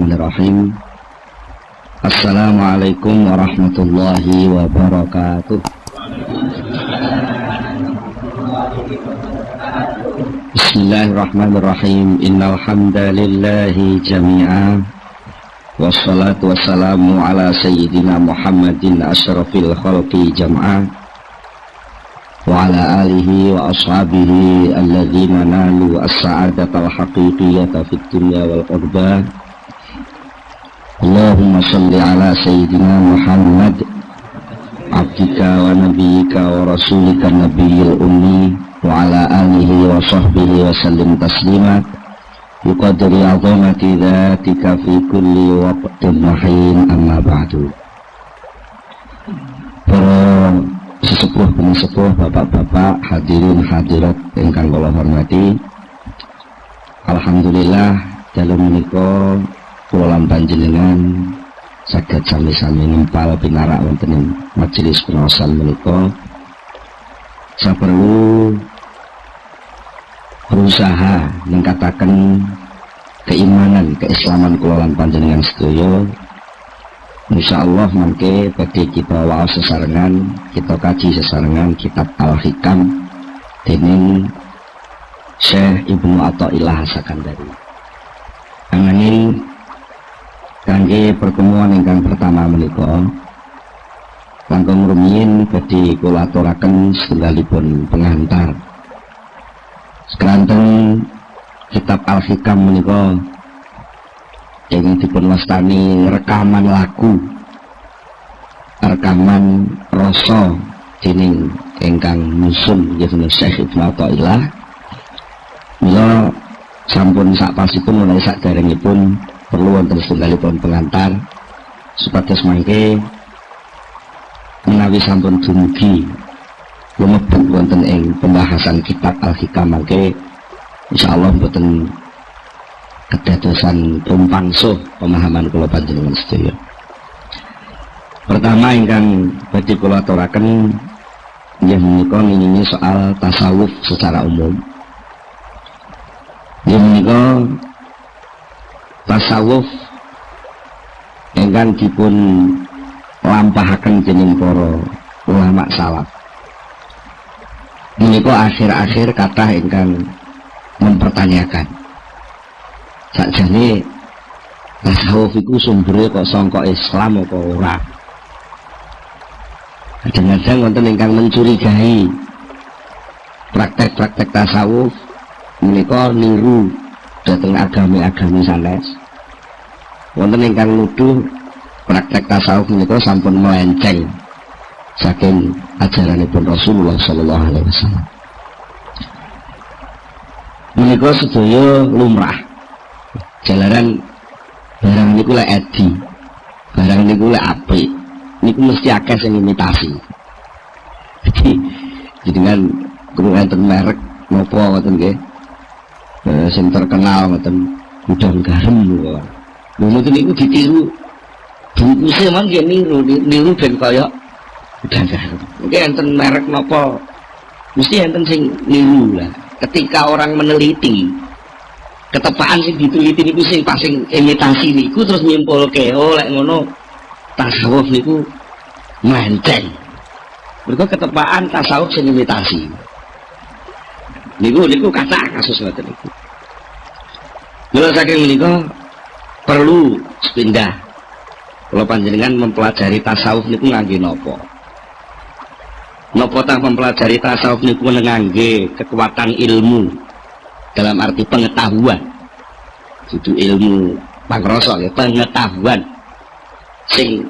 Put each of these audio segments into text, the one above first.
Bismillahirrahmanirrahim. Assalamualaikum warahmatullahi wabarakatuh. Bismillahirrahmanirrahim. Innal hamdalillahi jami'a. Wassalatu wassalamu ala sayyidina Muhammadin asyrafil khalqi jam'a. Wa ala alihi wa ashabihi alladhina nalu as-sa'adatal haqiqiyata fid dunya wal ukhbah. Allahumma salli ala sayyidina Muhammad abdika wa nabiyyika wa rasulika nabiyil ummi wa ala alihi wa sahbihi wa sallim taslima biqadri azamati dhatika fi kulli waqtin mahin, amma ba'du. Para sesepuh pesepuh, bapak-bapak, hadirin hadirat ingkang kula hormati, alhamdulillah dalu menika kula lan panjenengan saged sami-sami nempal pinarak wonten ing majelis pengaosan menika. Saperlu berusaha ningkataken keimanan, keislaman kula lan panjenengan sedaya. Insyaallah mangke badhe kita waos sesarengan, kita kaji sesarengan kitab Al-Hikam dening Syekh Ibnu Athaillah As-Sakandari. Angin kangge pertemuan ingkang pertama menika langkung rumiyin badhe kula aturaken setunggalipun pengantar. Sekanten kitab Al-Hikam menika yang dipun wastani rekaman lagu, rekaman rasa dening ingkang nyusun yaitu Syekh Ibnu Athaillah. Mila sampun sakpasipun menawi saderengipun perlu wonten setunggalipun pengantar supados mangke menawi sampun dumugi lumebet wonten ing pembahasan kitab Al-Hikam mangke insyaallah mboten kedadosan tumpangsuh pemahaman kula panjenengan sedaya. Pertama ingkang badhe kula aturaken inggih menika nginini soal tasawuf secara umum. Inggih menika tasawuf ingkang dipun lampahaken dening para ulama salaf. Menika akhir-akhir kathah ingkang mempertanyakan sakjane tasawuf iku sumbere kok sangka Islam apa ora. Kadang-kadang wonten ingkang mencurigai praktek-praktek tasawuf menika niru dhateng agami-agami sanes. Wonten ingkang nuduh praktek tasawuf menika sampun melenceng saking ajaranipun Rasulullah sallallahu alaihi wasallam. Menika sedaya lumrah. Jalaran barang niku lek edi, barang niku lek apik, niku mesti akeh sing imitasi. Jadi kan kudu enten merek napa ngoten nggih. Sing terkenal ngoten udang garam lho. Lha niku ditiru. Bungkuse mangke niru ben kaya udang garam. Mungkin enten merek napa mesti enten sing niru lah. Ketika orang meneliti ketepaan sing diteliti niku sing pasing imitasi niku terus nyimpulke oh lek ngono tasawuf niku melenceng. Mergo ketepaan tasawuf sing imitasi. Niku kata kasus ngoten niku. Lha saking menika perlu pindah. Kalau panjenengan mempelajari tasawuf niku ngangge napa? Napa ta mempelajari tasawuf niku ngangge kekuatan ilmu dalam arti pengetahuan, itu ilmu pangrasa ya, pengetahuan sing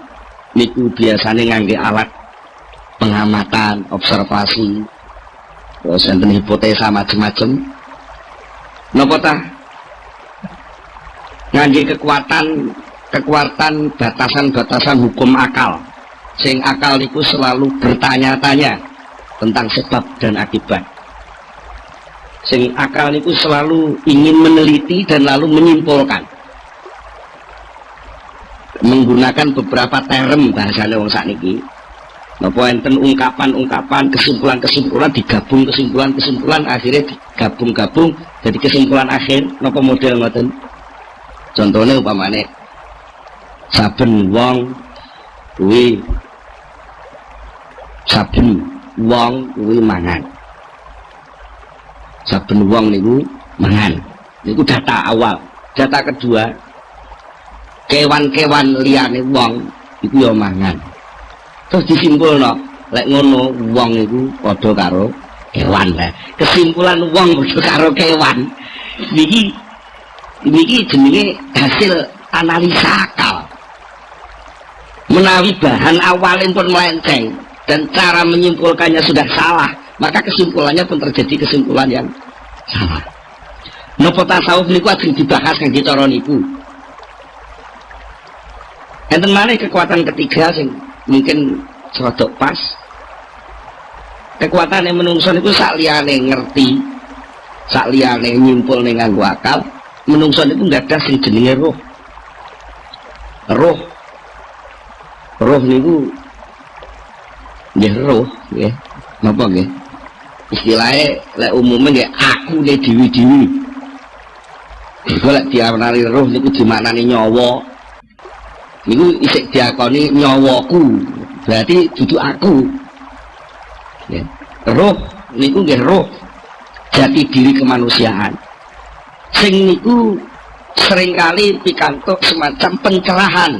niku biasanya ngangge alat pengamatan, observasi, terus enten hipotesa macam-macam. Napa ta ngangge kekuatan batasan-batasan hukum akal, sing akal niku selalu bertanya-tanya tentang sebab dan akibat. Sing akal niku selalu ingin meneliti dan lalu menyimpulkan menggunakan beberapa term bahasane wong sakniki. Napa enten ungkapan-ungkapan, kesimpulan-kesimpulan digabung, kesimpulan-kesimpulan akhirnya digabung-gabung jadi kesimpulan akhir. Napa model ngoten? Contohnya umpamane saben wong kuwi mangan. Saben wong niku mangan. Niku data awal. Data kedua, kewan-kewan liyane wong iku ya mangan. Terus disimpulno, lek ngono wong iku padha karo kewan lah. Kesimpulan wong padha karo kewan. Niki jenenge hasil analisa akal. Menawi bahan awalnya pun melenceng dan cara menyimpulkannya sudah salah, maka kesimpulannya pun terjadi kesimpulan yang salah. Napa tasawuf niku ajeng dibahas kangge cara niku. Enten maneh kekuatan ketiga sing mungkin rodok pas. Kekuatane menungso niku sak liyane ngerti, sak liyane nyimpulne nganggo akal, menungso niku gadah sing jenenge roh. Roh niku nggih roh nggih. Napa nggih? Istilahnya lek umumnya nggih akune dewi-dewi. Iku lek diarani roh niku dimaknani nyawa. Niku isih diakoni nyawaku. Berarti dudu aku. Ya. Roh niku nggih roh jati diri kemanusiaan. Sing niku seringkali pikantuk semacam pencerahan.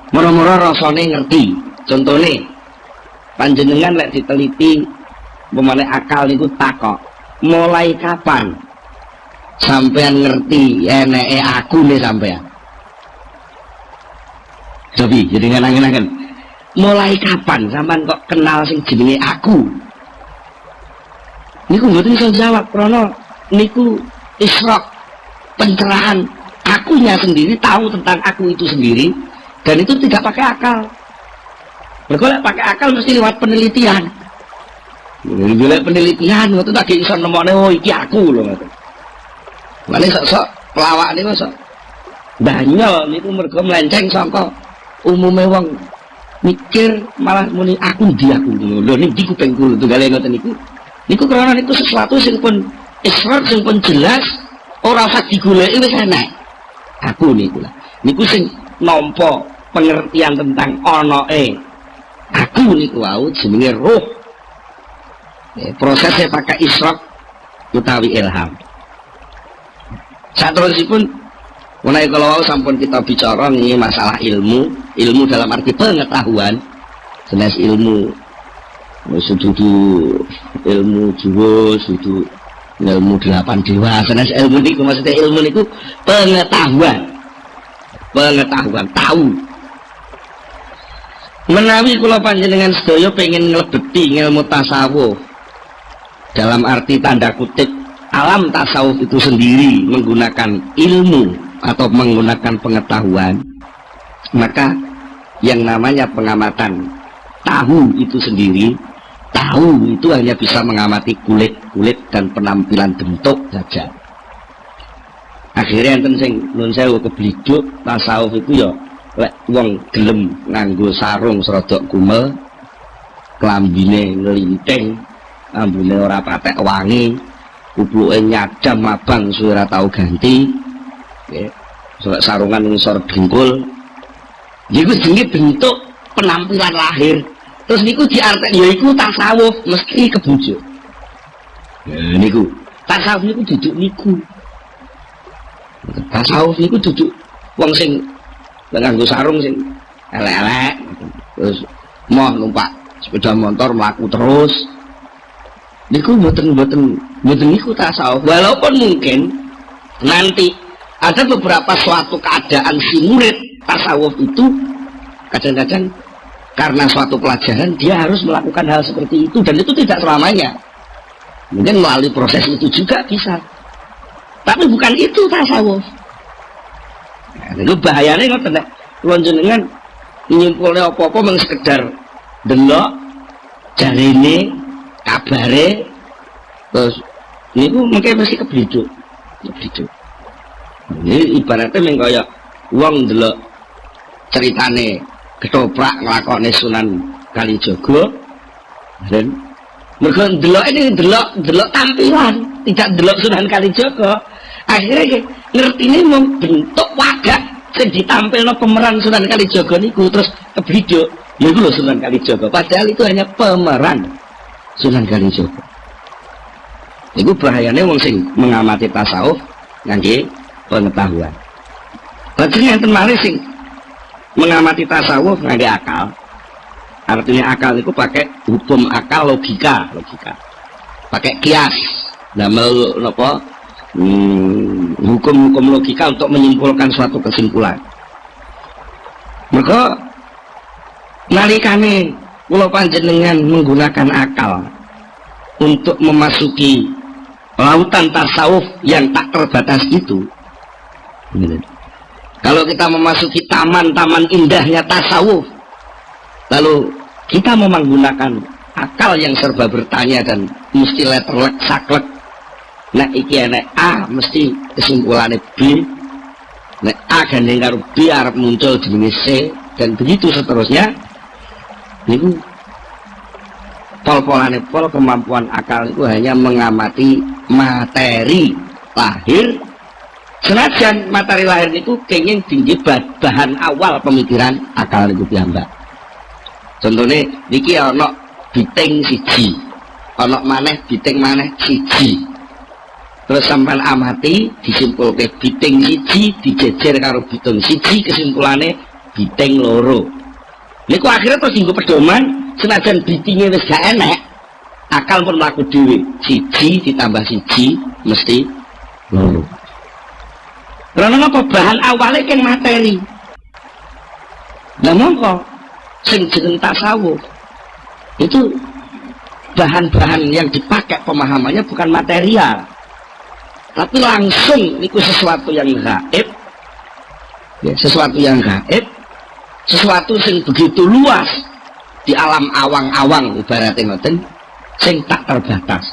Moro-moro rasane ngerti. Contohnya panjenengan lek diteliti pemane akal niku takok, mulai kapan sampean ngerti eneke aku nih sampean? Cobi jadi ngangen-ngangen. Mulai kapan sampean kok kenal sing jenenge aku? Niku mboten iso jawab krana niku isyraq, pencerahan. Akunya sendiri tahu tentang aku itu sendiri dan itu tidak pakai akal. Kalau pakai akal mesti lewat penelitian. Lewat penelitian waktu tak iso nemokne oh iki aku lho ngoten. Mane sok-sok pelawak niku sok banyol niku mergo melenceng saka umume wong mikir malah muni aku ndi aku lho niki kuping kula tunggale ngoten niku. Niku karena niku sesuatu sing pun israr sing pun jelas ora usah digoleki wis enak. Aku niku lah. Niku sing nampa pengertian tentang onoe aku niku wau jenenge roh. Prosesnya pakai isyraq utawi ilham. Saterusipun menawi kalau sampun kita bicara ini masalah ilmu dalam arti pengetahuan, jelas ilmu sudu ilmu jurus, sudu ilmu 8 dewa, jelas ilmu niku maksudnya ilmu niku pengetahuan, tahu. Menawi kula panjenengan sedaya pengen nglebeti ilmu tasawuf dalam arti tanda kutip alam tasawuf itu sendiri menggunakan ilmu atau menggunakan pengetahuan, maka yang namanya pengamatan tahu itu sendiri, tahu itu hanya bisa mengamati kulit dan penampilan bentuk saja. Akhirnya enten sing nun sewu kebliduk tasawuf itu ya lek wong gelem nganggo sarung serodok kumel, klambine nglinting, ambune ora patek wangi, kupluke nyadam abang suwe ora tau ganti. Nggih. Soal sarungan ngisor dengkul. Niku jenenge bentuk penampilan lahir. Terus niku diartek ya iku tasawuf mesti kebujuk. Ya niku. Tasawuf niku duduk niku. Tasawuf niku duduk wong sing nganggo sarung sing elek-elek. Terus mau numpak sepeda motor mlaku terus. Niku mboten niku tasawuf. Walaupun mungkin nanti ada beberapa suatu keadaan si murid tasawuf itu kadang-kadang karena suatu pelajaran dia harus melakukan hal seperti itu dan itu tidak selamanya. Mungkin melalui proses itu juga bisa. Tapi bukan itu tasawuf. Nah, itu bahayanya ngoten nek kula jenengan nyimpulne apa-apa mung sekedar delok jarine kabare terus niku mungkin mesti kebliduk. Ini ibaratnya mung kaya wong ndelok ceritane ketoprak nglakone Sunan Kalijaga dan mergo ndelok ini ndelok tampilan, tidak ndelok Sunan Kalijaga. Akhirnya ngertine mung bentuk wajah sing ditampilno pemeran Sunan Kalijaga niku terus keblido ya iku lho Sunan Kalijaga, padahal itu hanya pemeran Sunan Kalijaga. Iku bahayane wong sing mengamati tasawuf ngangge pengetahuan. Lajeng enten malih sing mengamati tasawuf ngangge akal. Artinya akal itu pakai hukum akal, logika. Pakai kias. Damel napa? Hukum-hukum logika untuk menyimpulkan suatu kesimpulan. Maka nalikane kula panjenengan menggunakan akal untuk memasuki lautan tasawuf yang tak terbatas itu. Kalau kita memasuki taman-taman indahnya tasawuf, lalu kita mau menggunakan akal yang serba bertanya dan mesti letterlek saklek. Nek iki enek A mesti kesimpulannya B, nek A gandeng karo B arep muncul jenenge C, dan begitu seterusnya. Niku pol-polane pol kemampuan akal itu hanya mengamati materi lahir. Senajan materi lahir itu pengen tinggi bahan awal pemikiran akal itu piyambak. Contohnya niki ana biting siji, ana maneh biting maneh siji. Terus sampean amati disimpulke biting siji dijejer karo biting siji, kesimpulannya biting loro. Niku akhirnya terus dienggo pedoman, senajan bitingnya wis gak enek, akal pun mlaku dhewe. Siji ditambah siji mesti loro. Karena apa bahan awalnya kan materi. Lah mongko sing jeneng tasawuf itu bahan-bahan yang dipakai pemahamannya bukan material, tapi langsung itu sesuatu yang gaib, ya, sesuatu yang gaib, sesuatu yang begitu luas di alam awang-awang ibaratnya ngoten, sing tak terbatas.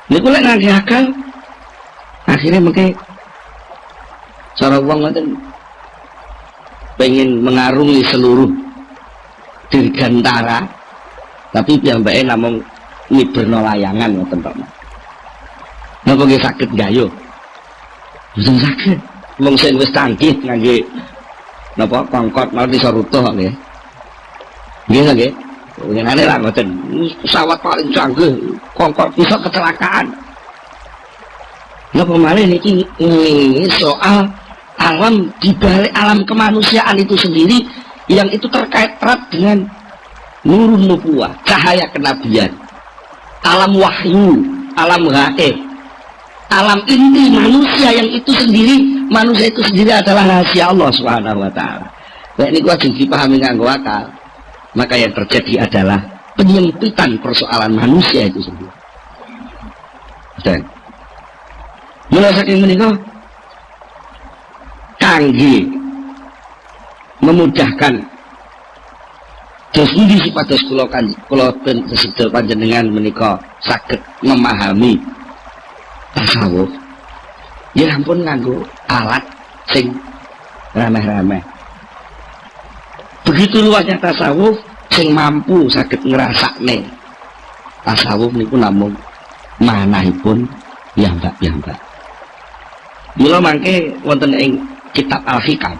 Niku lek ngangge akal, akhirnya mengke cara wong ngoten pengen mengarungi seluruh dirgantara, tapi piyambake namung niberno layangan ngoten tok. Napa nggih saged gayo? Mboten saged. Wong sing wis canggih ngangge napa kongkot mau iso rutuh nggih. Nggih nggih. Ngenane lah ngoten. Pesawat paling canggih kongkot iso kecelakaan. Napa malih niki soal alam di balik alam kemanusiaan itu sendiri yang itu terkait erat dengan nurun nubuwah, cahaya kenabian, alam wahyu, alam gaib, alam inti manusia yang itu sendiri, manusia itu sendiri adalah rahasia Allah Subhanahu wa taala. Nah, ini wajib dipahami nganggo akal. Maka yang terjadi adalah penyempitan persoalan manusia itu sendiri. Dan mulai saking menika kangge memudahkan terus pundi sipados kula sedaya panjenengan menika saged memahami tasawuf, ya ampun nganggo alat sing remeh-remeh. Begitu luasnya tasawuf sing mampu saged ngrasakne tasawuf niku namung manahipun piyambak-piyambak. Mula mangke wonten ing kitab Al-Hikam,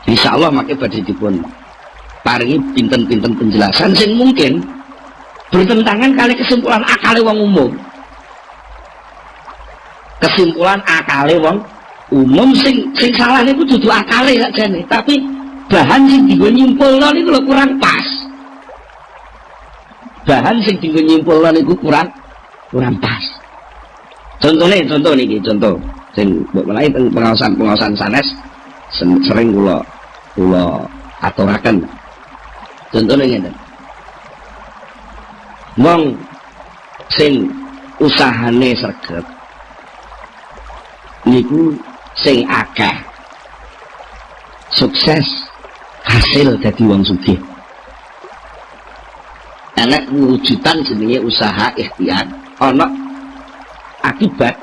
insyaallah mangke badhe dipun paringi pinten-pinten penjelasan sing mungkin bertentangan kali kesimpulan akale wong umum. Kesimpulan akale wong umum sing salah niku dudu akale sakjane, tapi bahan sing dienggo nyimpulno niku lho kurang pas. Bahan sing dienggo nyimpulno niku kurang pas. Contoh niki contoh sing mbok menawi teng pengaosan sanes sering kula aturaken. Contohnya ngeten. Wong sing usahane sregep niku sing akeh sukses hasil dadi wong sugih. Ana wujudan jenenge usaha ikhtiar, ana akibat,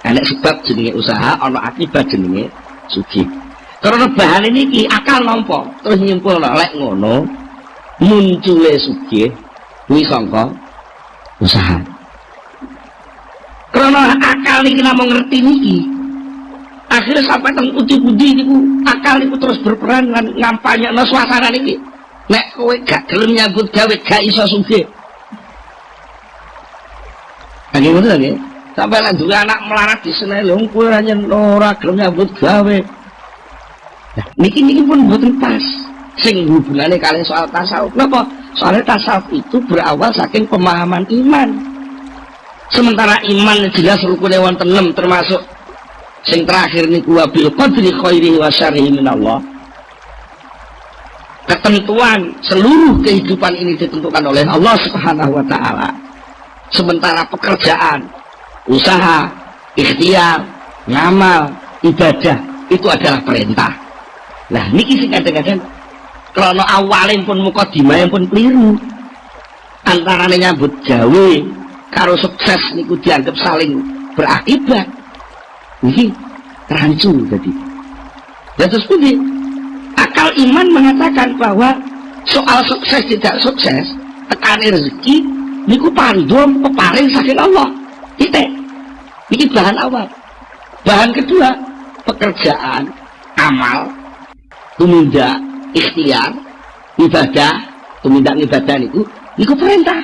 ana sebab jenenge usaha, ana akibat jenenge sugih. Karena bahan ini akal nampa terus nyimpulno lek ngono muncule sugih kuwi sangka usaha. Karena akal iki namung ngerti niki Akhirnya sampai teng putih-putih niku akal niku terus berperan lan ngampanyekno suasana niki. Nek kowe gak gelem nyambut gawe gak iso sugih. Nggih ngoten nggih. Sampai lan duwe anak melarat di sene lho kowe ora gelem nyambut gawe. Nah, niki pun mboten pas. Sing hubungannya kalian soal tasawuf. Kenapa? Soalnya tasawuf itu berawal saking pemahaman iman. Sementara iman jelas rukunnya wonten 6 termasuk sing terakhir niku bil qadri khairihi wa syarrihi minallah. Ketentuan seluruh kehidupan ini ditentukan oleh Allah Subhanahu wa taala. Sementara pekerjaan, usaha, ikhtiar, ngamal, ibadah itu adalah perintah. Nah, niki sing kadang-kadang krana awalipun pun mukadimah pun keliru. Antarane nyambut gawe karo sukses niku dianggap saling berakibat. Niki rancu jadi. Dan terus pundi? Akal iman mengatakan bahwa soal sukses tidak sukses, tekane rezeki niku pandum peparing saking Allah. Titik. Niki bahan awal. Bahan kedua, pekerjaan, amal, tumindak, ikhtiar, ibadah, tumindak ibadah niku perintah.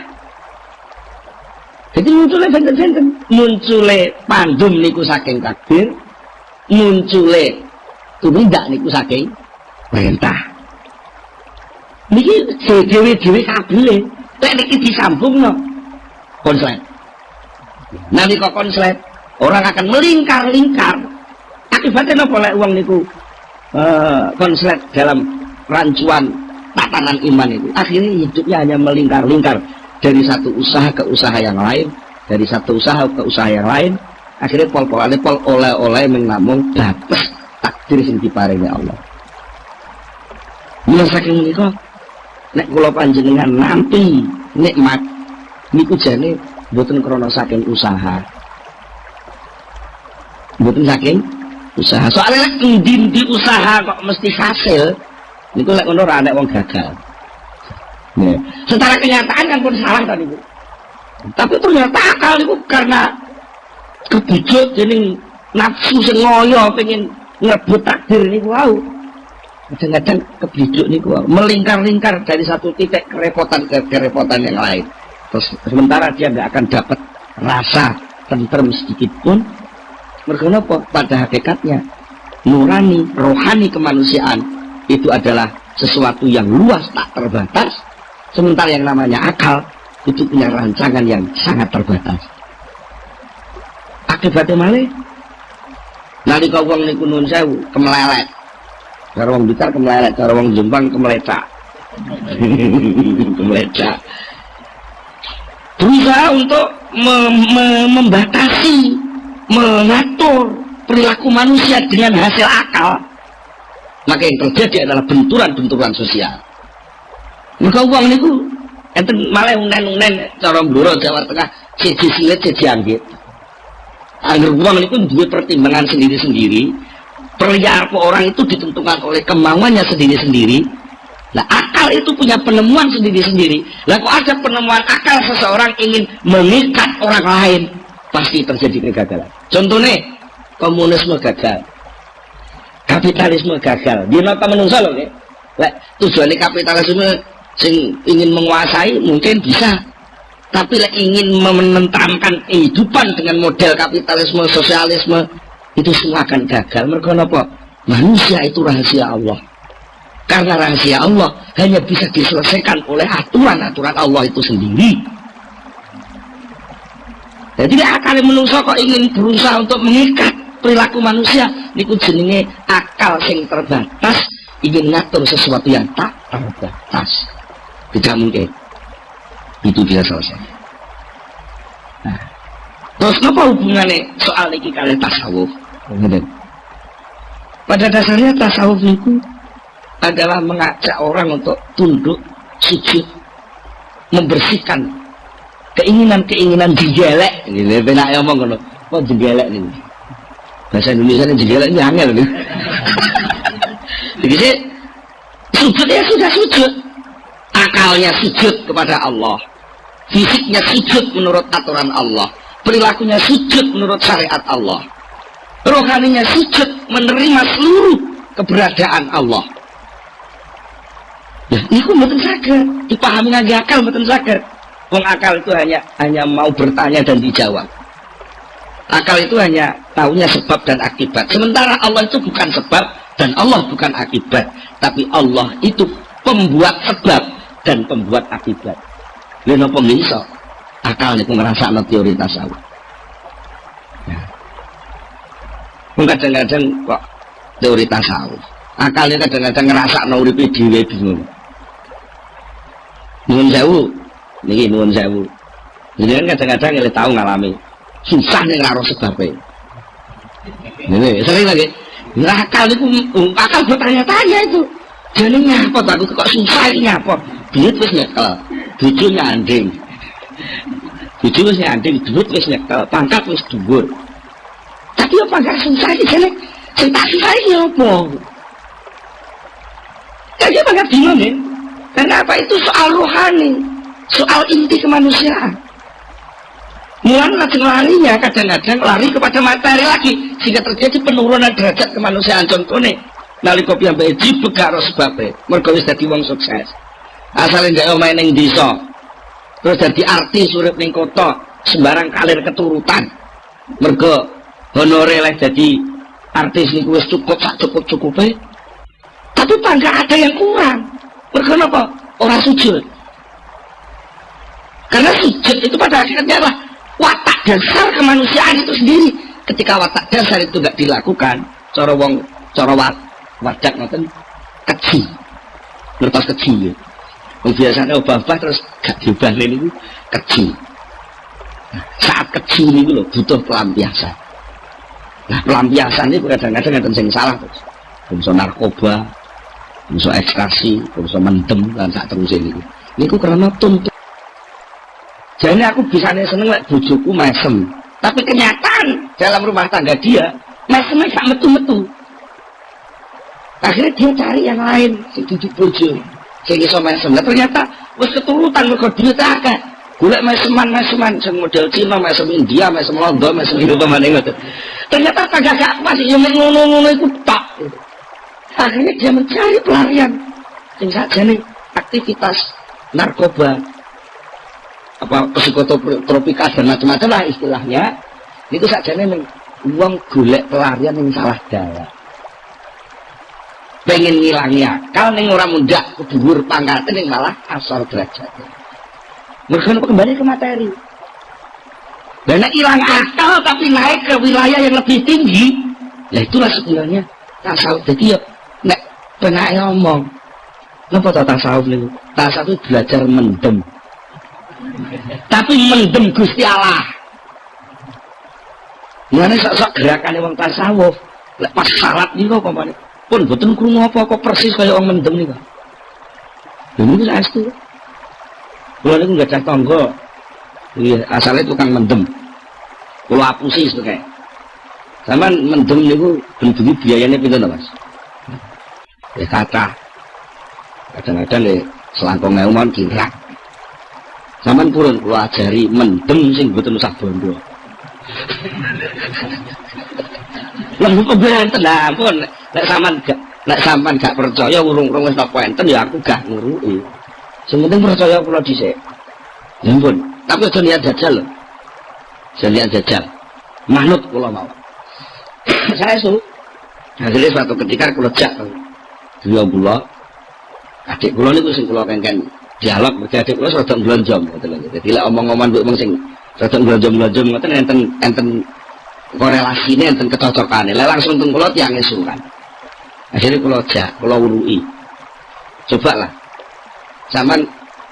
Jadi munculnya benten-benten, munculnya pandum niku saking takdir, munculnya tumindak niku saking perintah. Niki dhewe-dhewe kabeh lek niki disambungno konslet. Nalika konslet orang akan melingkar-lingkar. Akibatnya napa lek wong niku konslet dalam rancuan tatanan iman itu, akhirnya hidupnya hanya melingkar-lingkar dari satu usaha ke usaha yang lain, dari satu usaha ke usaha yang lain, akhirnya pol-polane pol oleh-oleh mengamung batas takdir sing diparingi Allah. Mula saking menika nek kula panjenengan nampi nikmat niku jane mboten krana saking usaha. Mboten saking usaha. Soalnya nek ndi usaha kok mesti hasil niku lek ngono ora ana wong gagal. Nah, secara kenyataan kan pun salah tadi Bu. Tapi ternyata akal niku karena kebujuk dening nafsu sing ngoyo pengen ngebut takdir niku wau. Kadang-kadang kebijuk niku melingkar-lingkar dari satu titik kerepotan ke kerepotan yang lain. Terus sementara dia tidak akan dapat rasa tentrem sedikit pun. Mergo napa? Pada hakikatnya nurani, rohani kemanusiaan itu adalah sesuatu yang luas tak terbatas. Sementara yang namanya akal itu punya rancangan yang sangat terbatas. Akibatnya malih nalika wong niku nuwun sewu kemelelet. Cara wong Blitar kemelelet, cara wong Jombang kemelecak. Kemelecak. Berusaha untuk membatasi, mengatur perilaku manusia dengan hasil akal. Maka yang terjadi adalah benturan-benturan sosial. Maka uang niku enten malah unen-unen cara Blora Jawa Tengah siji silit siji anggit. Angger uang niku duwe pertimbangan sendiri-sendiri. Perilaku orang itu ditentukan oleh kemauannya sendiri-sendiri. Nah, akal itu punya penemuan sendiri-sendiri. Lah kok ada penemuan akal seseorang ingin mengikat orang lain, pasti terjadi kegagalan. Contohnya komunisme gagal, kapitalisme gagal. Dia nota menungsa loh, lek tujuannya kapitalisme sing ingin menguasai mungkin bisa, tapi lek ingin menentamkan kehidupan dengan model kapitalisme, sosialisme itu semua akan gagal. Mergo napa? Manusia itu rahasia Allah. Karena rahasia Allah hanya bisa diselesaikan oleh aturan-aturan Allah itu sendiri. Jadi akal menungso kok ingin berusaha untuk mengikat perilaku manusia, niku jenenge akal sing terbatas ingin ngatur sesuatu yang tak terbatas. Tidak mungkin itu bisa selesai. Nah, terus apa hubungannya soal ini kalian tasawuf? Pada dasarnya tasawuf itu adalah mengajak orang untuk tunduk, sujud, membersihkan keinginan-keinginan jenggelek. Ini benak ngomong ngono. Kok jenggelek ini? Bahasa Indonesia ini jenggelek ini angel nih. Jadi sujud ya sudah sujud. Akalnya sujud kepada Allah. Fisiknya sujud menurut aturan Allah. Perilakunya sujud menurut syariat Allah. Rohaninya sujud menerima seluruh keberadaan Allah. Ya, itu mboten saged dipahami ngangge akal, mboten saged. Wong akal itu hanya mau bertanya dan dijawab. Akal itu hanya taunya sebab dan akibat. Sementara Allah itu bukan sebab dan Allah bukan akibat, tapi Allah itu pembuat sebab dan pembuat akibat. Lha napa iso? Akal niku ngrasakno teori tasawuf. Ya. Kadang-kadang kok teori tasawuf. Akalnya kadang-kadang ngrasakno uripe dhewe bingung. Nuwun sewu, niki nuwun sewu. Jenengan kadang-kadang nggih tau ngalami susah ning karo sebabnya. Ini sering lagi. Akal itu, akal bertanya-tanya itu. Jadi ngapa aku kok susah ini ngapa? Duit wis nyekel, bojo nyanding. Bojo wis nyanding, duit wis nyekel, pangkat wis dhuwur. Tapi apa gak susah iki jane? Sing tak susah iki apa? Jadi banget bingung ya. Kenapa itu soal rohani, soal inti kemanusiaan. Mulai lagi larinya kadang-kadang lari kepada materi lagi sehingga terjadi penurunan derajat kemanusiaan. Contohnya nalika piyambake dibegak karo sebabe mergo wis dadi wong sukses. Asale ndek omahe ning desa. Terus dadi artis urip ning kota, sembarang kalir keturutan. Mergo honore lek dadi artis niku wis cukup sak cukup-cukupe. Tapi enggak ada yang kurang. Mergo napa? Ora sujud. Karena sujud itu pada akhirnya adalah watak dasar kemanusiaan itu sendiri. Ketika watak dasar itu enggak dilakukan, cara wadak ngoten kecil. Ngertos kecil. Wong biasane obah-obah terus gak diobahne niku kecil. Nah, saat kecil niku lho butuh pelampiasan. Nah, pelampiasan itu kadang-kadang enten sing salah terus. Bisa narkoba, bisa ekstasi, bisa mendem dan sak terus niku. Niku karena tuntut. Jadi aku bisa seneng lek bojoku mesem. Tapi kenyataan dalam rumah tangga dia mesemnya gak metu-metu. Akhirnya dia cari yang lain, si duduk bojo, sing iso mesem. Nah, ternyata wis keturutan mergo duit akeh. Golek meseman sing model Cina, mesem India, mesem Londo, mesem Eropa maning ngoten. Ternyata kagak gak pas yo ngono-ngono iku tok. Akhirnya dia mencari pelarian sing sakjane aktivitas narkoba, apa psikotropika dan macam-macam lah istilahnya. Itu sakjane ning wong golek pelarian yang salah dalan. Pengen ngilangi akal ning ora mundak dhuwur pangkate ning malah asor derajat. Mergo kembali ke materi. Dan hilang akal tapi naik ke wilayah yang lebih tinggi, ya itulah sebenarnya tasawuf. Jadi ya nek penak ngomong napa ta tasawuf niku? Tasawuf itu belajar mendem. Tapi mendem Gusti Allah. Mulane sok-sok gerakane wong tasawuf, lek pas salat niku apa pun boten krungu apa-apa persis kaya wong mendem niku. Lha niku saestu. Kula niku gadah tangga. Iya, asale tukang mendem. Kula apusi itu kayak. Sampeyan mendem niku bengi biayane pinten to, Mas? Ya kathah. Kadang-kadang le selangkung ewu mon kirak. Sampeyan purun kula ajari mendem sing boten usah bondo. Lembut kebenten ampun. Nek sampean gak percaya urung-urung wis napa enten ya aku gak nguruki. Sing penting percaya kula dhisik. Ya ampun, tapi aja niat jajal lho. Aja niat jajal. Manut kula mau. Saya su. Akhirnya suatu ketika kula jak dua kula. Adik kula niku sing kula kengken dialog mergo adik kula rada blonjong ngoten lho. Dadi lek omong-omong mbok sing rada blonjong-blonjong ngoten enten korelasine enten kecocokane. Lek langsung teng kula tiyang esukan. Akhirnya kula jak, kula uruki. Coba lah. Sampeyan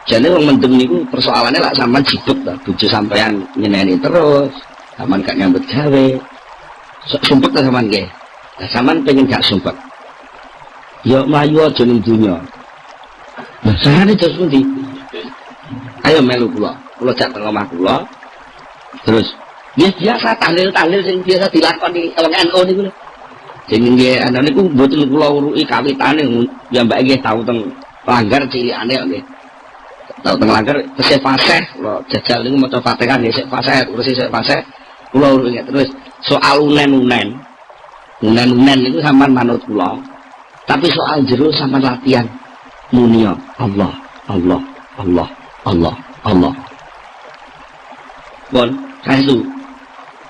jane wong mendem niku persoalannya lak sampean jibut ta, bojo sampean nyeneni terus, sampean gak nyambut gawe. Sumpek ta sampean nggih. Lah sampean pengen gak sumpek. Ya mlayu aja ning donya. Lah sarane terus pundi? Ayo melu kula. Kula jak teng omah kula. Terus biasa tahlil-tahlil sing biasa dilakoni wong NU niku lho. Sing nggih ana niku mboten kula uruki kawitane ya mbak nggih tau teng langgar cilikane nggih. Tau teng langgar tesih fasih kula jajal niku maca Fatihah nggih sik fasih terus sik fasih kula uruki terus soal unen-unen. Unen-unen itu sampean manut kula. Tapi soal jero sampean latihan muni Allah, Allah, Allah, Allah, Allah. Bon, kaestu.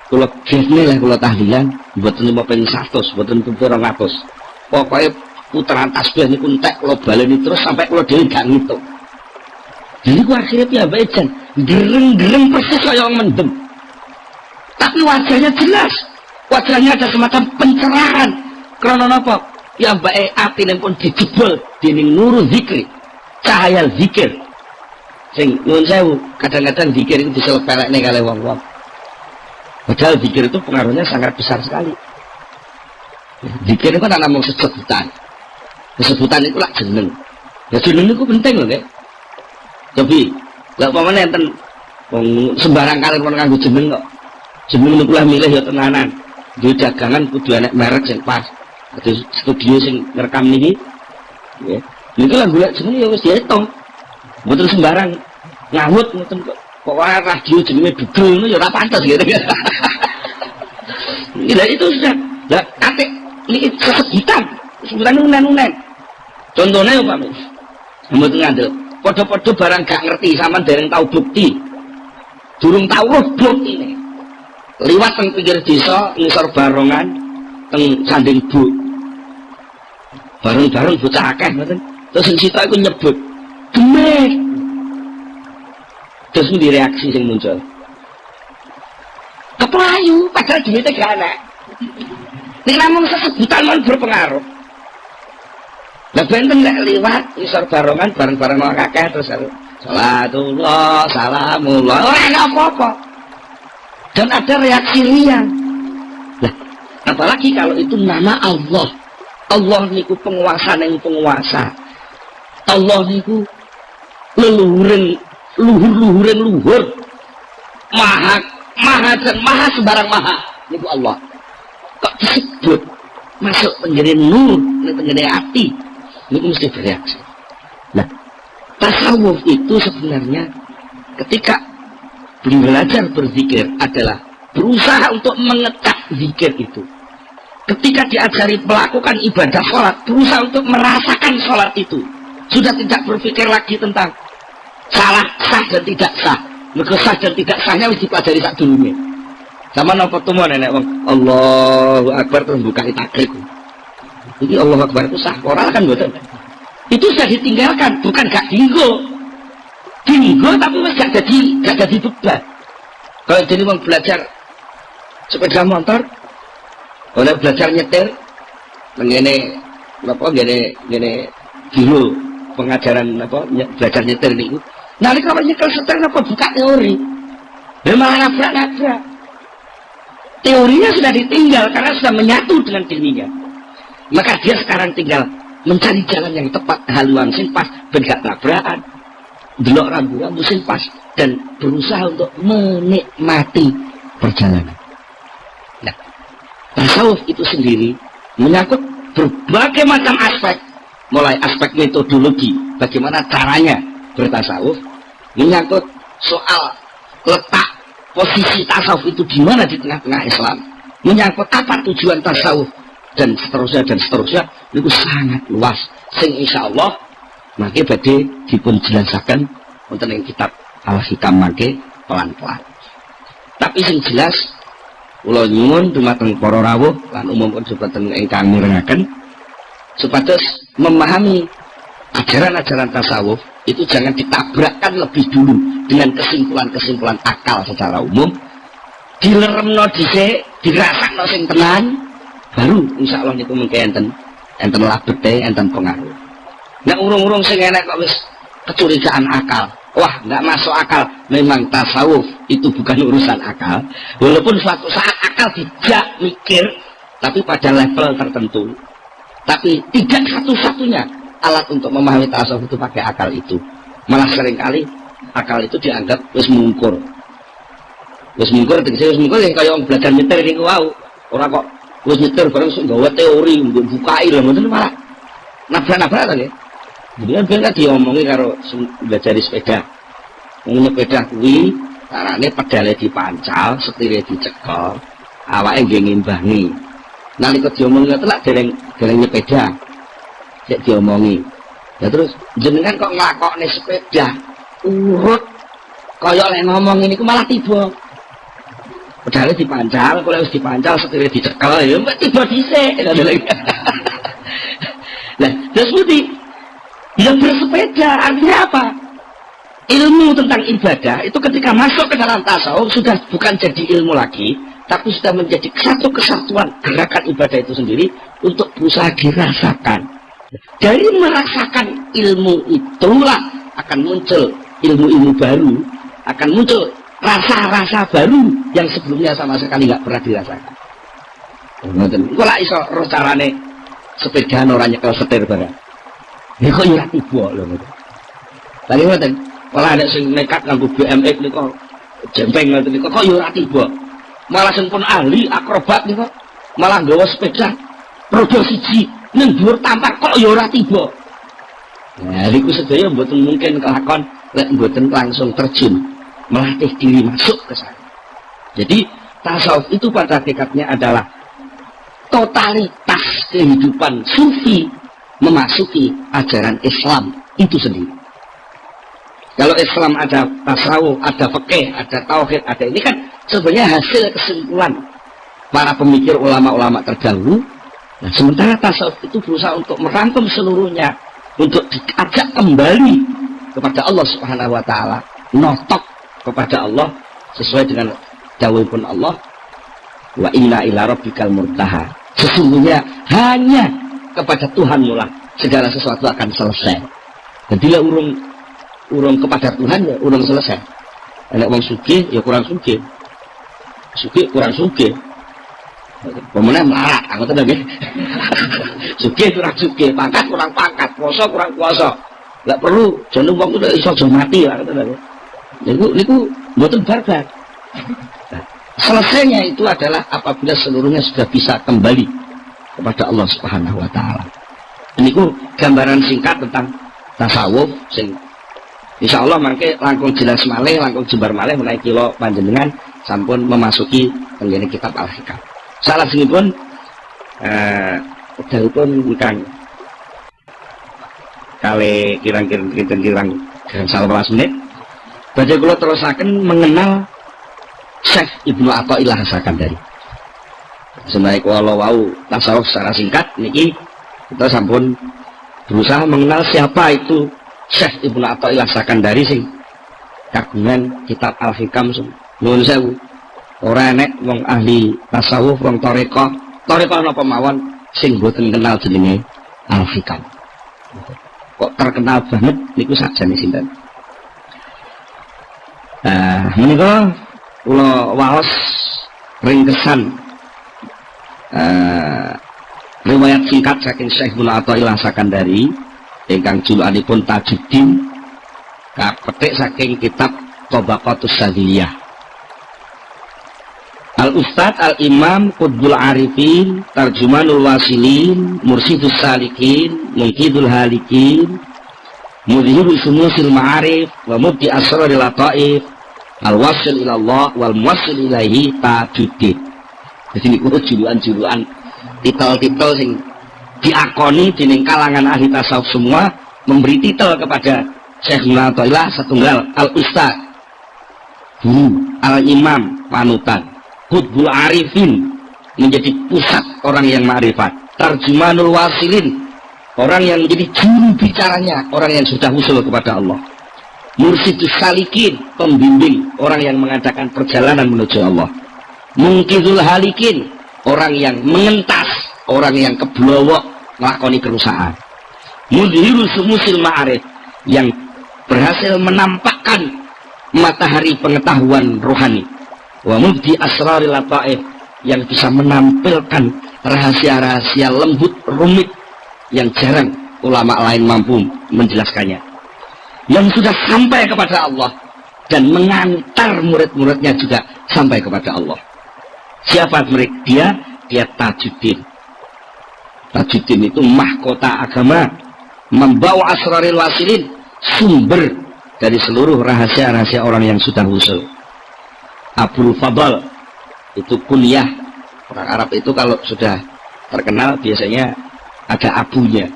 Kula gesne lah kula tahlilan mboten 500, mboten 200. Pokoke putaran tasbih niku entek kula baleni terus sampai kula dhewe gak ngitung. Jadi ku akhirnya piyambake jan gereng-gereng persis kaya mendem. Tapi wajahnya jelas. Wajahnya ada semacam pencerahan. Karena apa? Piyambake atine pun dijebol dening nuru zikri. Cahaya zikir. Sing nyuwun sewu, kadang-kadang zikir itu diselepelekne kali wong-wong. Padahal zikir itu pengaruhnya sangat besar sekali. Zikir itu kan namung sesebutan. Sesebutan itu lah jeneng. Ya jeneng itu penting loh, Nek. Tapi, lha pamane enten wong sembarang kali wong nganggo jeneng kok. Jeneng niku lah milih ya tenanan. Duwe dagangan kudu enek merek sing pas. Terus studio sing ngerekam niki. Ya. Niku lah golek jeneng ya wis diitung. Mboten sembarang ngawut ngoten kok. Kok ora radio jenenge dugel ngono ya ora pantes gitu. Gila itu sudah. Lah kate niki sesebutan. Sebutan unen-unen. Contohnya umpamane. Mboten ngandel. Podo-podo barang gak ngerti sama dereng tahu bukti. Durung tahu roh buktine. Liwat teng pinggir desa ngisor barongan teng Sanding Bu. Bareng-bareng bocah akeh ngoten. Terus sing sitok iku nyebut gemek. Terus ndi reaksi sing muncul? Keplayu padahal duwite gak ana. Nek namung sesebutan mon berpengaruh. Lah benten lek liwat isor barongan bareng-bareng wong akeh terus salatullah salamullah ora ana apa-apa. Dan ada reaksi riang. Lah, apalagi kalau itu nama Allah. Allah niku penguasa ning penguasa. Allah niku leluhuring luhur-luhuring luhur. Maha dan maha sembarang maha niku Allah. Kok disebut masuk penjene nur ning penjene ati. Itu mesti bereaksi. Nah, tasawuf itu sebenarnya ketika belajar berzikir adalah berusaha untuk mengecat zikir itu. Ketika diajari melakukan ibadah sholat, berusaha untuk merasakan sholat itu. Sudah tidak berpikir lagi tentang salah, sah dan tidak sah. Mereka sah dan tidak sahnya harus dipelajari saat dulunya. Sama nopo tuh nenek Allahu Akbar terus buka takbir. Jadi Allah Akbar itu sah, oral kan betul. Itu sudah ditinggalkan, bukan gak dinggo. Dinggo tapi masih gak jadi beban. Kalau jadi mau belajar sepeda motor, kalau belajar nyetir, ngene apa ngene dulu pengajaran apa belajar nyetir niku. Nah, kalau nyekel setir apa buka teori. Memang nabrak-nabrak. Teorinya sudah ditinggal karena sudah menyatu dengan dirinya. Maka dia sekarang tinggal mencari jalan yang tepat, haluan sing pas, ben gak tabrakan, delok rambu-rambu sing pas, dan berusaha untuk menikmati perjalanan. Nah, tasawuf itu sendiri menyangkut berbagai macam aspek, mulai aspek metodologi, bagaimana caranya bertasawuf, menyangkut soal letak posisi tasawuf itu di mana di tengah-tengah Islam, menyangkut apa tujuan tasawuf, dan seterusnya itu sangat luas sing insyaallah mangke badhe dipun jelasaken wonten ing kitab Al-Hikam mangke pelan-pelan. Tapi sing jelas kula nyuwun dumateng para rawuh lan umum dhumateng ingkang mirengaken supados memahami ajaran-ajaran tasawuf itu jangan ditabrakkan lebih dulu dengan kesimpulan-kesimpulan akal secara umum, dileremno dhisik, dirasakno sing tenan, baru insya Allah itu mungkin enten labete, enten pengaruh. Nah urung-urung sing enek kok wis kecurigaan akal. Wah, nggak masuk akal. Memang tasawuf itu bukan urusan akal. Walaupun suatu saat akal tidak mikir, tapi pada level tertentu. Tapi tidak satu-satunya alat untuk memahami tasawuf itu pakai akal itu. Malah seringkali akal itu dianggap wis mungkur. Wis mungkur, wis mungkur yang kayak orang belajar nyetir ini wow. Orang kok wis nyetir bareng sing gawe teori bukai lho ngoten malah nabrak-nabrak kan ya. Kemudian ben diomongi karo belajar sepeda. Wong sepeda kuwi carane pedale dipancal, setire dicekel, awake nggih ngimbangi. nalika diomongi telak dereng nyepeda sik diomongi. Ya terus jenengan kok nglakokne sepeda urut kaya lek ngomong ini ku malah tiba. Padahal dipancal, kalau harus dipancal setirnya dicekel ya mbak tiba dhisik. Nah, terus putih yang bersepeda artinya apa? Ilmu tentang ibadah itu ketika masuk ke dalam tasawuf sudah bukan jadi ilmu lagi, tapi sudah menjadi satu kesatuan gerakan ibadah itu sendiri untuk berusaha dirasakan. Dari merasakan ilmu itulah akan muncul ilmu-ilmu baru, akan muncul rasa-rasa baru yang sebelumnya sama sekali nggak pernah dirasakan. Kalau iso roh carane sepeda orang nyekel setir barang, ini kok ya tiba loh. Tadi ngoten, kalau ada sing nekat nganggo BMX nih kok jempeng ngoten nih kok ya tiba. Malah sing pun ahli akrobat nih kok malah nggawa sepeda roda siji ning dhuwur tampak kok ya ora tiba. Nah, niku sedaya mboten mungkin kelakon lek mboten langsung terjun melatih diri masuk ke sana. Jadi tasawuf itu pada hakikatnya adalah totalitas kehidupan sufi memasuki ajaran Islam itu sendiri. Kalau Islam ada tasawuf, ada fikih, ada tauhid, ada ini kan sebenarnya hasil kesimpulan para pemikir ulama-ulama terdahulu. Nah, sementara tasawuf itu berusaha untuk merangkum seluruhnya, untuk diajak kembali kepada Allah Subhanahu wa taala, notok kepada Allah sesuai dengan dawuhipun Allah, wa inna ila rabbikal muntaha. Sesungguhnya hanya kepada Tuhanmu lah segala sesuatu akan selesai. Jadi lah urung kepada Tuhan ya urung selesai. Nek wong sugih ya kurang sugih. Sugih kurang sugih. Pemenang melarat, aku tahu nggih. Sugih kurang sugih, pangkat kurang pangkat, puasa kurang puasa. Enggak perlu jeneng wong kudu iso aja mati lah ngoten lho. Niku mboten barbar. Nah, selesainya itu adalah apabila seluruhnya sudah bisa kembali kepada Allah Subhanahu wa taala. Niku gambaran singkat tentang tasawuf sing insyaallah mangke langkung jelas malih, langkung jembar malih menawi kula panjenengan sampun memasuki tenggene kitab Al-Hikam. Salajengipun wekdalipun ingkang kali kirang-kirang 11 menit. Badhe kula terusaken mengenal Syekh Ibnu Athaillah As-Sakandari. Senaik walau wau tasawuf secara singkat niki kita sampun berusaha mengenal siapa itu Syekh Ibnu Athaillah As-Sakandari sing kagungan kitab Al-Hikam. Nuwun sewu. Ora enek wong ahli tasawuf, wong tarekah napa mawon sing boten kenal jenenge Al-Hikam. Kok terkenal banget niku sakjane sinten. Menika kula waos ringkesan riwayat singkat saking Syekh Ibnu Athaillah As-Sakandari ingkang julukanipun Tajuddin kapetik saking kitab Tabaqatus Sadiliyah. Al-Ustadz Al-Imam Qutbul Arifin Tarjumanul Wasilin Mursidus Salikin Munkidul Halikin Mudhirul Sumusil Ma'arif wa Mubdi Asraril Lataif Al-Wasil ilallah wal Muwasil ilaihi Tajuddin. Jadi ini julukan-julukan titel-titel sing diakoni dening kalangan ahli tasawuf semua memberi titel kepada Syekh Ibnu Athaillah satunggal Al-Ustadz Guru Al-Imam panutan Qutbul Arifin menjadi pusat orang yang ma'rifat, Tarjumanul Wasilin orang yang menjadi juru bicaranya orang yang sudah usul kepada Allah, Mursidus Salikin pembimbing orang yang mengadakan perjalanan menuju Allah, Munkidul Halikin orang yang mengentas orang yang keblowok melakoni kerusakan, Mudhirus Sumusil Ma'arif yang berhasil menampakkan matahari pengetahuan rohani, wa Mubdi Asraril Lataif yang bisa menampilkan rahasia-rahasia lembut rumit yang jarang ulama lain mampu menjelaskannya, yang sudah sampai kepada Allah dan mengantar murid-muridnya juga sampai kepada Allah. Siapa mereka? Dia Tajuddin. Tajuddin itu mahkota agama, membawa Asraril Wasilin, sumber dari seluruh rahasia-rahasia orang yang sudah usul. Abul Fadl itu kunyah orang Arab itu kalau sudah terkenal biasanya ada abunya.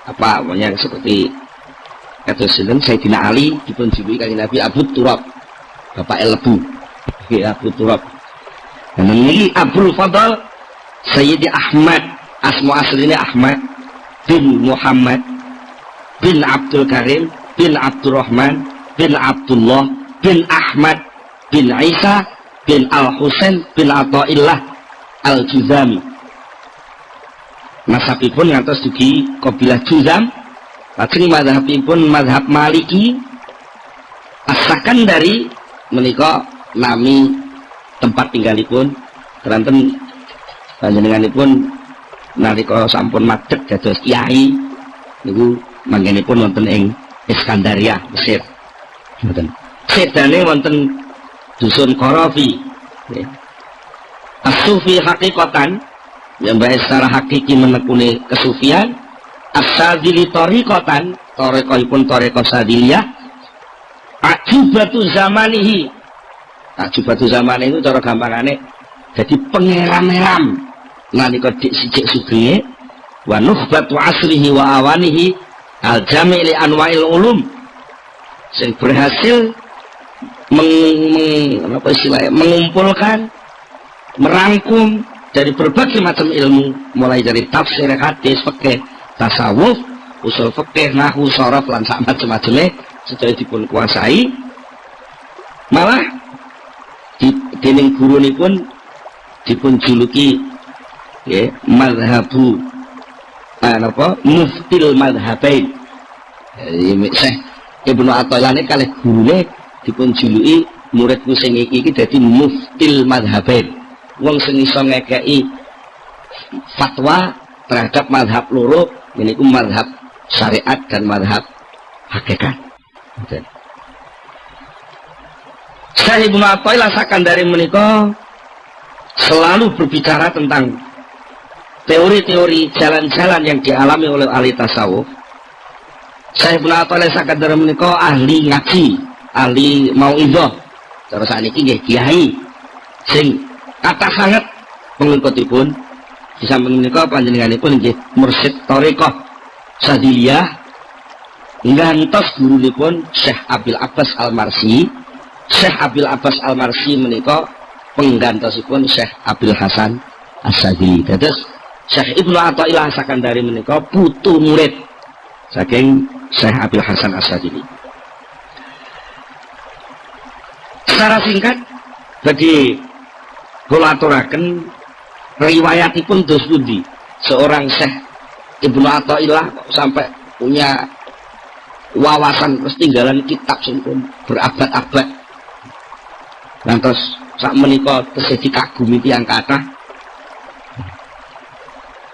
Apa namanya seperti kata Sayyidina Ali dipunjuluki kanjeng Nabi Abu Turab, bapak lebu. Abu Turab. Dan ini Abdul Fadl Sayyidi Ahmad, asma aslinya Ahmad bin Muhammad bin Abdul Karim bin Abdurrahman bin Abdullah bin Ahmad bin Isa bin Al-Husain bin Athaillah Al-Juzami. Mazhabipun ngantos dugi kabilah Juzam. Lajeng mazhabipun mazhab Maliki. Asakan dari menika nami tempat tinggalipun keranten panjenenganipun nalika sampun madhep dados kiai niku manggenipun wonten ing Iskandaria, Mesir. Ngoten. Sedane wonten dusun Qarafi. As-sufi haqiqatan yang baik secara hakiki menekuni kesufian. As-sadili tariqatan, tariqahipun tariqah sadiliyah. Ajubatu zamanihi, ajubatu zaman itu cara gampangane jadi pengeram-eram nalika dik sijik sugih wa nukhbatu asrihi wa awanihi al-jami' li anwa'il ulum, sing berhasil mengumpulkan, merangkum dari berbagai macam ilmu, mulai dari tafsir, hadis, fikih, tasawuf, usul fikih, nahwu, sharaf lan sak macam-macamnya sedaya dipun kuasai. Malah dening gurunipun dipun juluki nggih mazhabu muftil madhabain. Syekh Ibnu Athaillah kalih gurune dipun juluki muridku sing iki dadi muftil madhabain. Wong sing iso ngekeki fatwa terhadap mazhab loro niku mazhab syariat dan mazhab hakikat. Syekh Ibnu Athaillah Sakandari menika selalu berbicara tentang teori-teori jalan-jalan yang dialami oleh ahli tasawuf. Syekh Ibnu Athaillah Sakandari menika ahli ngaji, ahli mauidhah. Cara sakniki nggih kiai sing kata sangat pengikutipun di samping menika panjenenganipun nggih mursyid thariqah Sadiliyah ngantos gurunipun Syekh Abil Abbas Al-Marsi. Syekh Abil Abbas Al-Marsi menika penggantosipun Syekh Abil Hasan As-Sadili. Dados Syekh Ibnu Athaillah Sakandari menika putu murid saking Syekh Abil Hasan As-Sadili. Secara singkat bagi kula aturaken riwayatipun dos pundi seorang Syekh Ibnu Athaillah sampai punya wawasan ketinggalan kitab sing berabad-abad. Lantas sak menika tesih dikagumi tiyang kathah.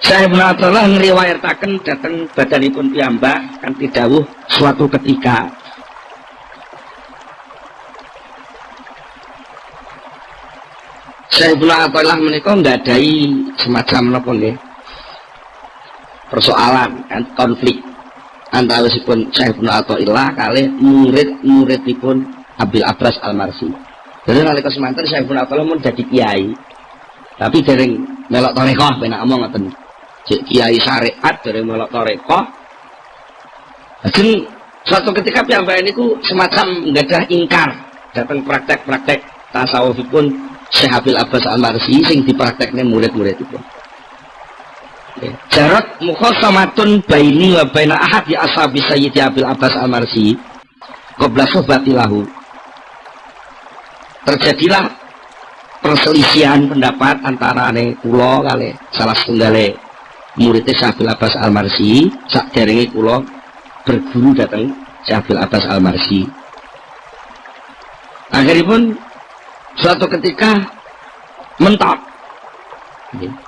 Syekh Ibnu Athaillah ngriwayataken dhateng badanipun piyambak kanthi dawuh suatu ketika Syekh Ibnu Athaillah menika nggadahi semacam napa nggih persoalan konflik antawisipun Syekh Ibnu Athaillah kalih murid-muridipun Abil Abbas Al-Marsi. Dene nalika semanten Syekh Ibnu Athaillah mun dadi kiai. Tapi dereng melok tarekah penak omong ngoten. Cek kiai syariat dereng melok tarekah. Lajeng suatu ketika piyambake niku semacam nggadah ingkar dhateng praktek-praktek tasawufipun Syekh Abil Abbas Al-Marsi sing dipraktekne murid-muridipun. Jarat mukhasamatun baini wa baina ahadi ashabi Sayyidi Abil Abbas Al-Marsi qabla suhbatilahu. Terjadilah perselisihan pendapat antara kula kali salah setunggal murid Syekh Abil Abbas Al-Marsi sakderenge kula berguru dateng Syekh Abil Abbas Al-Marsi. Akhiripun suatu ketika mentok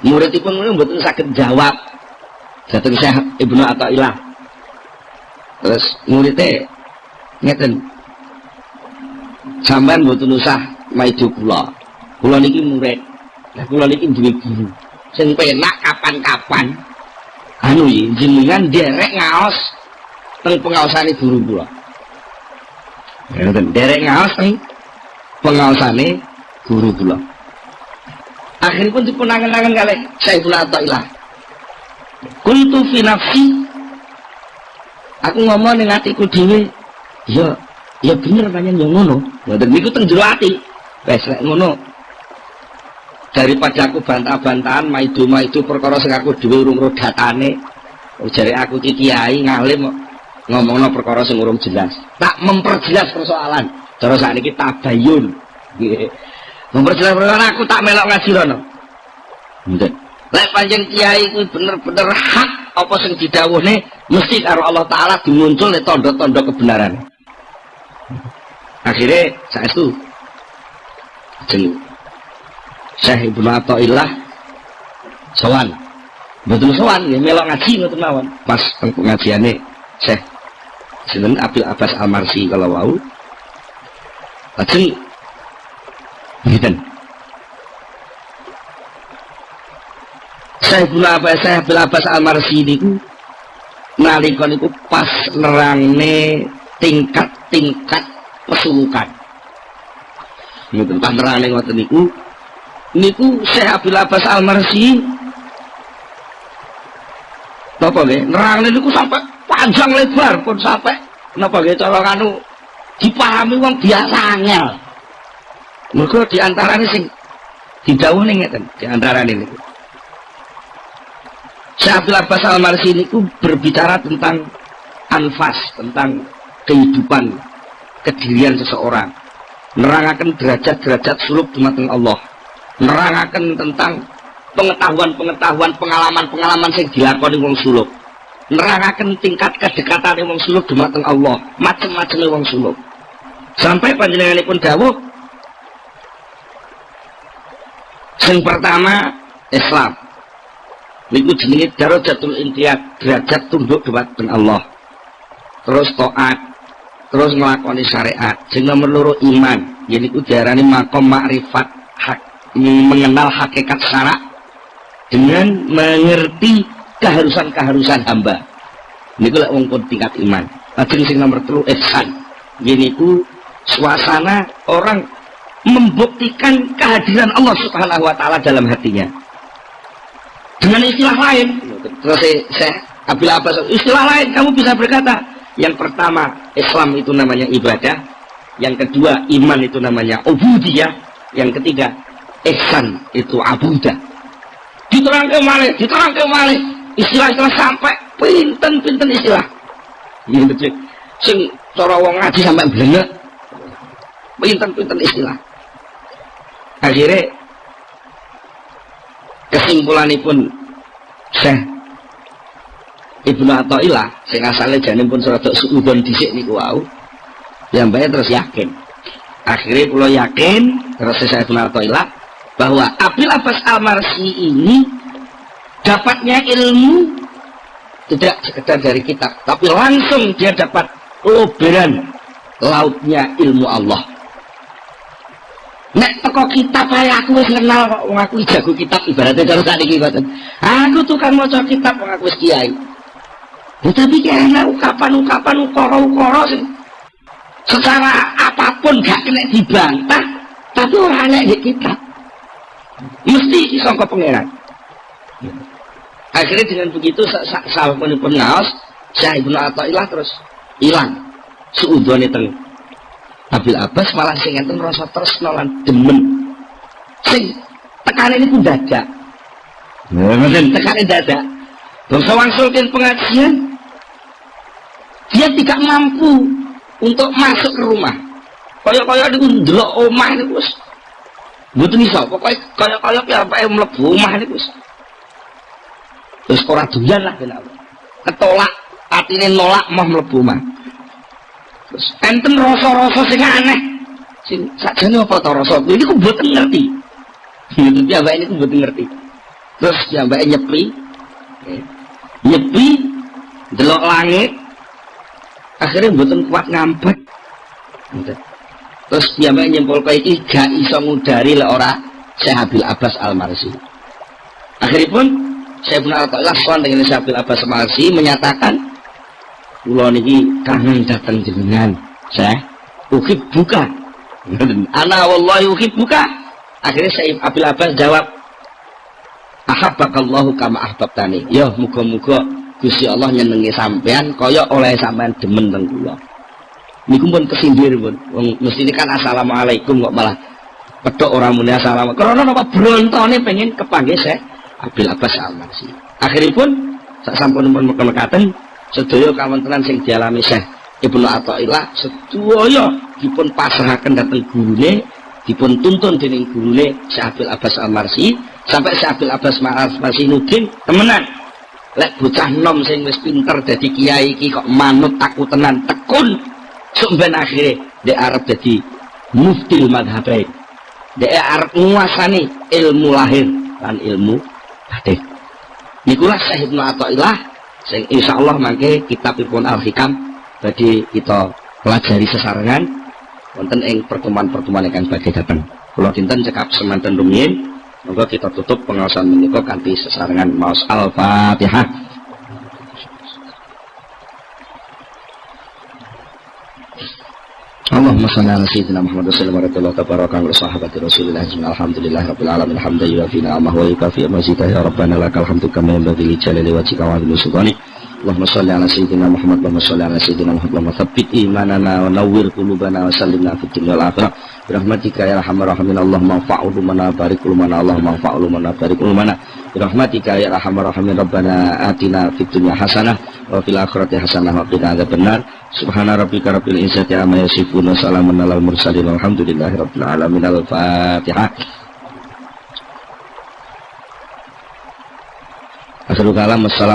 muridipun ngono mboten saged jawab dhateng Syekh Ibnu Athaillah. Terus muridé ngeten, sampean mboten usah maido kula niki murid. Lah kula niki duwe guru sing penak kapan-kapan anu jenengan derek ngaos teng pengaosane guru kula. Ngoten, derek ngaos teng pengaosane guru kula. Akhiripun dipun angen-angen kalih Syekhul Athaillah. Kuntu fi nafsi, aku ngomong ning atiku dhewe, ya bener pancen yo ngono. Ngoten niku teng jero ati. Wes lek ngono. Daripada aku bantah-bantahan maido-maido perkara sing aku dhewe urung ro datane. Jare aku iki kiai ngalim ngomongno perkara sing urung jelas. Tak memperjelas persoalan. Cara sakniki tabayun. Nggih. Memperjelas perkara aku tak melok ngaji rono. Nggih. Lek pancen kiai kuwi bener-bener hak apa sing didhawuhne mesti karo Allah taala dimuncul tanda-tanda kebenaran. Akhirnya saestu jeneng Syekh Ibnu Athaillah sowan. Mboten sowan nggih melok ngaji ngoten mawon. Pas teng pengajiane Syekh sinten Abil Abbas Al-Marsi kala wau. Lajeng ngeten. Syekh Abil Abbas Al-Marsi niku nalika niku pas nerangne tingkat-tingkat pesulukan. Niku pas nerangne ngoten niku Syekh Abil Abbas Al-Marsi napa nggih nerangne niku sampai panjang lebar pun sampai napa nggih cara kanu dipahami wong biasa angel. Mergo diantarane sing didhawuhi ngeten, diantarane niku Syekh Abil Abbas Al-Marsi niku berbicara tentang anfas, tentang kehidupan kedirian seseorang, nerangaken derajat-derajat suluk dumateng Allah, nerangaken tentang pengetahuan-pengetahuan, pengalaman-pengalaman sing dilakoni wong suluk, nerangaken tingkat kedekatan wong suluk dumateng Allah, macam-macam wong suluk. Sampai panjenenganipun dawuh sing pertama Islam niku jenenge darajatul intiyat, derajat tunduk dumateng Allah. Terus taat, terus nglakoni syariat. Sing nomor loro iman, yaiku diarani maqam makrifat, mengenal hakikat syarak dengan mengerti keharusan-keharusan hamba. Niku lek wong tingkat iman. Lajeng sing nomor 3 ihsan, yaiku suasana orang membuktikan kehadiran Allah Subhanahu wa taala dalam hatinya. Dengan istilah lain, terus saya Abil Abbas, istilah lain kamu bisa berkata, yang pertama Islam itu namanya ibadah, yang kedua iman itu namanya ubudiyah, yang ketiga ihsan itu abudah. Diterangke malih, istilah-istilah sampai pinten-pinten istilah. Gitu sing cara wong ngaji sampai blengek. Pinten-pinten istilah. Akhirnya kesimpulanipun Syekh Ibnu Athaillah sing asale janipun rada suudon dhisik niku wau piyambake terus yakin. Akhirnya kula yakin terus Syekh Ibnu Athaillah bahwa Abil Abbas Al-Marsi ini dapatnya ilmu tidak sekedar dari kitab, tapi langsung dia dapat oberan lautnya ilmu Allah. Nek teko kitab ae aku wis kenal kok wong aku jago kitab ibaratnya cara sakniki ngoten. Aku tukang maca kitab wong aku wis kiai. Tetapi kayaknya ukapan-ukapan ukara-ukara sing secara apapun gak kena dibantah, tapi ora enek di kitab. Mesti iki sangka pangeran. Akhirnya dengan begitu sapunipun ngaos Syekh Ibnu Athaillah terus ilang suudone teng Abil Abbas malah sing enten rasa tresna lan demen. Sing tekane niku dadak. Ngoten tekane dadak. Bangsa wangsulkeun pengajian dia tidak mampu untuk masuk ke rumah. Kaya-kaya niku ndelok omah niku wis mboten iso. Pokoke kaya-kaya piyambake mlebu omah niku wis. Wis ora doyan lah kena. Ketolak, atine nolak mau mlebu omah. Terus enten rasa-rasa sing aneh. Sing sakjane apa ta rasa kuwi niku mboten ngerti. Piyambake niku mboten ngerti. Terus piyambake nyepi. Nyepi delok langit. Akhirnya mboten kuat ngampet. Terus piyambake nyimpulke iki gak iso ngudari lek ora Syekh Abil Abbas Al-Marsi. Akhiripun Syekh Ibnu Athaillah sowan dengan Syekh Abil Abbas Al-Marsi menyatakan kula niki kangen dateng jenengan, Syekh. Uhibbuka. Ana wallahi uhibbuka. Akhirnya Syekh Abil Abbas jawab, ahabbakallahu kama ahbabtani. Ya muga-muga Gusti Allah nyenengi sampean kaya oleh sampean demen teng kula. Niku pun kesindir pun. Wong mestine kan assalamualaikum kok malah pedhok ora muni assalamualaikum. Karena napa brontone pengen kepanggih Syekh Abil Abbas Al-Marsi. Akhiripun sak sampun mekaten sedaya kawontenan sing dialami Syekh Ibnu Athaillah sedaya dipun pasrahaken dhateng gurune, dipun tuntun dening gurune Syekh Abil Abbas Al-Marsi sampai Syekh Abil Abbas Al-Marsi nudin temenan. Lek bocah nom sing wis pinter dadi kiai iki kok manut aku tenan tekun sampeyan akhire dhek arep dadi muftil madhabain. Dhek arep nguasani ilmu lahir lan ilmu batin. Nikulah Syekh Ibnu Athaillah sing insyaallah mangke kitabipun Al-Hikam badhe kita pelajari sesarengan wonten ing pertemuan-pertemuan ingkang badhe dateng. Kula dinten cekap semanten rumiyin. Monggo kita tutup pengawasan menika kanthi sesarengan maos Al-Fatihah. Allahumma shalli ala sayyidina Muhammad wa sallim wa tabaraka wa sahabati Rasulillah alhamdulillah rabbil alamin hamdan yuwafi ni'amahu wa yukafi mazidah ya rabbana lakal hamdu kama yanbaghi li jalali wajhika wa 'azimi sultanik. Allahumma shalli ala sayyidina Muhammad wa shalli ala sayyidina Muhammad wa tsabbit imanana wa nawwir qulubana wa sallimna fid dunya wal akhirah birahmatika ya arhamar rahimin. Allahumma fa'ul mana barik ulumana Allahumma fa'ul mana barik ulumana birahmatika ya arhamar rahimin. Rabbana atina fid dunya hasanah wa fil akhirati hasanah wa qina adzabannar. Subhana rabbika rabbil izzati amma yasifun wa salamun alal mursalin walhamdulillahi rabbil alamin. Al-Fatihah. Akhirul kalam. Assalam.